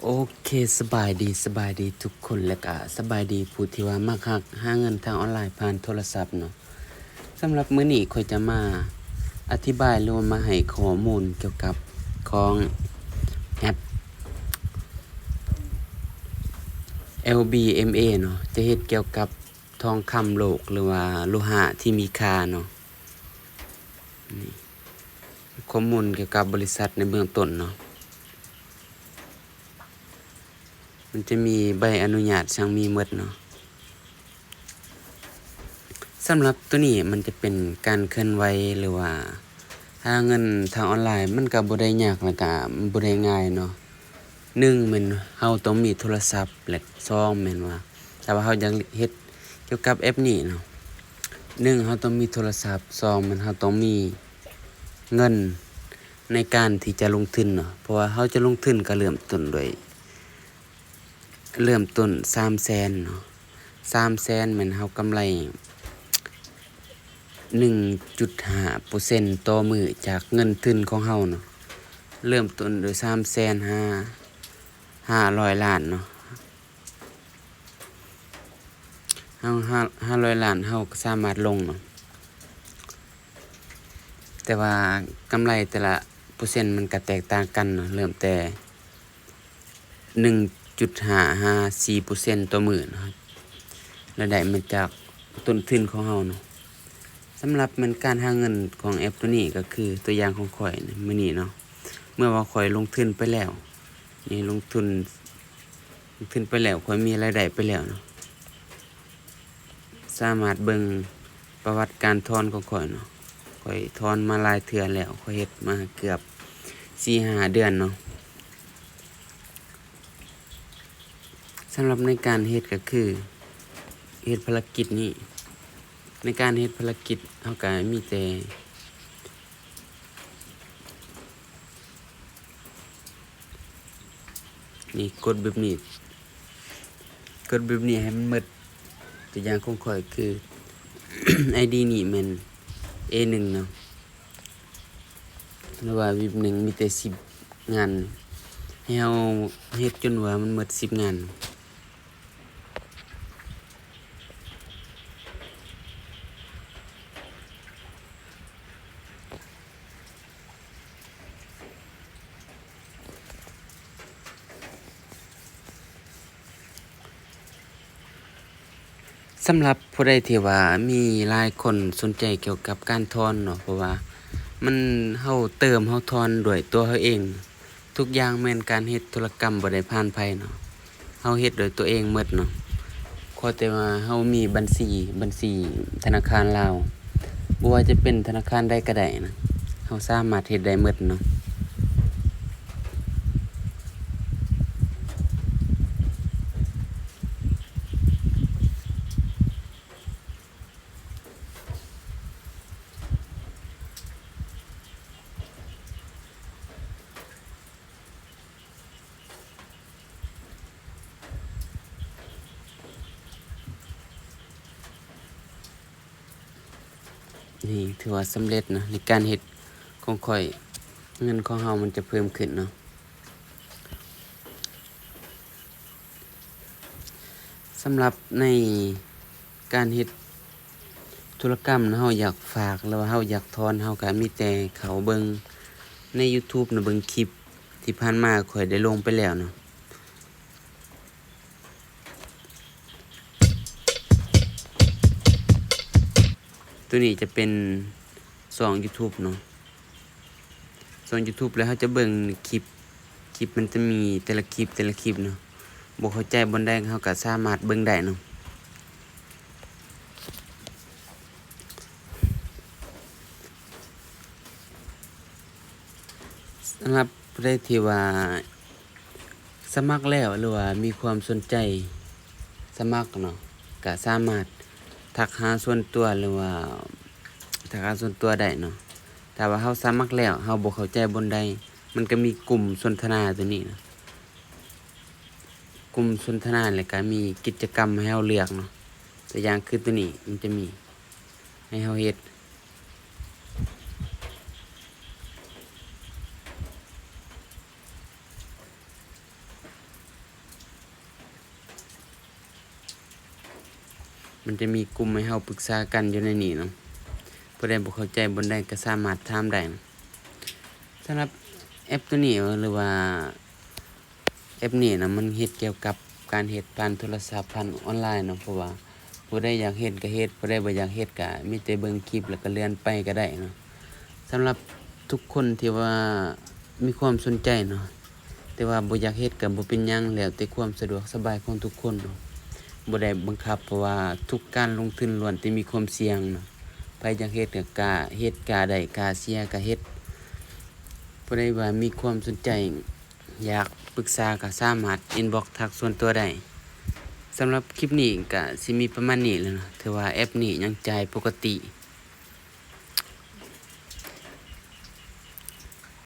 โอเคสบายดีทุกคนและก็สบายดีผู้ที่ว่ามักฮักหาเงินทางออนไลน์ผ่านโทรศัพท์เนาะสำหรับมื้อนี้ข้อยจะมาอธิบายหรือว่ามาให้ข้อมูลเกี่ยวกับของแอป LBMA เนาะจะเฮ็ดเกี่ยวกับทองคำโลกหรือว่าโลหะที่มีค่าเนาะนี่ข้อมูลเกี่ยวกับบริษัทในเบื้องต้นเนาะมันจะมีใบอนุญาตช่างมีหมดเนาะสำหรับตัวนี้มันจะเป็นการเคลื่อนไหวหรือว่าหาเงินทางออนไลน์มันก็บ่ได้ยากแล้วก็บ่ได้ง่ายเนาะ1แม่นเราต้องมีโทรศัพท์และ2แม่นว่าถ้าว่าเราอยากเฮ็ดเกี่ยวกับแอปนี้เนาะ1เราต้องมีโทรศัพท์2แม่นเราต้องมีเงินในการที่จะลงทุนเนาะเพราะว่าเราจะลงทุนก็เริ่มต้นด้วย300,000เนาะ300,000แม่นเรากำไร 1.5% ต่อมื้อจากเงินทุนของเราเนาะเริ่มต้นด้วย350,000ล้านเนาะเฮา500ล้านเฮาก็สามารถลงเนาะแต่ว่ากำไรแต่ละเปอร์เซ็นต์มันก็แตกต่างกันเนาะเริ่มแต่ 1.554% ต่อมื้อเนาะรายได้มาจากต้นทุนของเราเนาะสำหรับมันการหาเงินของแอปตัวนี้ก็คือตัวอย่างของข้อยมื้อนี้เนาะเมื่อว่าข้อยลงทุนไปแล้วนี่ลงทุนไปแล้วข้อยมีรายได้ไปแล้วเนาะสามารถเบิ่งประวัติการถอนของข้อยเนาะข้อยถอนมาหลายเทื่อแล้วข้อยเฮ็ดมาเกือบ 4-5 เดือนเนาะสำหรับในการเฮ็ดก็คือเฮ็ดภารกิจนี้ในการเฮ็ดภารกิจเฮาก็มีแต่นี่กดแบบนี้ให้มันหมดตัวอย่างของข้อยคือ ID นี่แม่น A1 เนาะหรือว่าวิบ1มีแต่10งานให้เฮาเฮ็ดจนว่ามันหมด10งานสำหรับผู้ใดที่ว่ามีหลายคนสนใจเกี่ยวกับการถอนเนาะเพราะว่ามันเฮาเติมเฮาถอนด้วยตัวเฮาเองทุกอย่างแม่นการเฮ็ดธุรกรรมบ่ได้ผ่านไผเนาะเฮาเฮ็ดด้วยตัวเองหมดเนาะขอแต่ว่าเฮามีบัญชีธนาคารลาวบ่ว่าจะเป็นธนาคารใดก็ได้นะเฮาสามารถเฮ็ดได้หมดเนาะนี่ถือว่าสำเร็จนะในการเฮ็ดของข้อยเงินของเฮามันจะเพิ่มขึ้นเนาะสำหรับในการเฮ็ดธุรกรรมนะเฮาอยากฝากหรือว่าเฮาอยากถอนเฮาก็มีแต่เข้าเบิ่งใน YouTube น่ะเบิ่งคลิปที่ผ่านมาข้อยได้ลงไปแล้วเนาะตัวนี้จะเป็นช่อง YouTube เนาะช่อง YouTube แล้วเฮาจะเบิ่งคลิปมันจะมีแต่ละคลิปเนาะบ่เข้าใจบ่ได้เฮาก็สามารถเบิ่งได้เนาะสำหรับผู้ใดที่ว่าสมัครแล้วหรือว่ามีความสนใจสมัครเนาะก็สามารถทักหาส่วนตัวหรือว่าทักหาส่วนตัวได้เนาะถ้าว่าเฮาสมัครแล้วเฮาบ่เข้าใจบ่ได้มันก็มีกลุ่มสนทนาตัวนี้นะกลุ่มสนทนาแล้วก็มีกิจกรรมให้เฮาเลือกเนาะตัวอย่างคือตัวนี้มันจะมีให้เฮาเฮ็ด มันจะมีกลุ่มให้เราปรึกษากันอยู่ในนี้เนาะผู้ใดบ่เข้าใจบนใดก็สามารถถามได้สำหรับแอปตัวนี้หรือว่าแอปนี้นะมันเฮ็ดเกี่ยวกับการเฮ็ดผ่านโทรศัพท์ผ่านออนไลน์เนาะเพราะว่าผู้ใดอยากเฮ็ดก็เฮ็ดผู้ใดบ่อยากเฮ็ดก็มีแต่เบิ่งคลิปแล้วก็เลื่อนไปก็ได้เนาะสำหรับทุกคนที่ว่ามีความสนใจเนาะแต่ว่าบ่อยากเฮ็ดก็บ่เป็นหยังแล้วแต่ความสะดวกสบายของทุกคนเนาะบ่ได้บังคับเพราะว่าทุกการลงทุนล้วนแต่มีความเสี่ยงเนาะไผอยากเฮ็ดก็กล้าเฮ็ดกล้าได้กล้าเสี่ยก็เฮ็ดผู้ใดว่ามีความสนใจอยากปรึกษาก็สามารถอินบ็อกซ์ทักส่วนตัวได้สำหรับคลิปนี้ก็สิมีประมาณนี้แหล้วเนาะถือว่าแอปนี้ยังจ่ายปกติ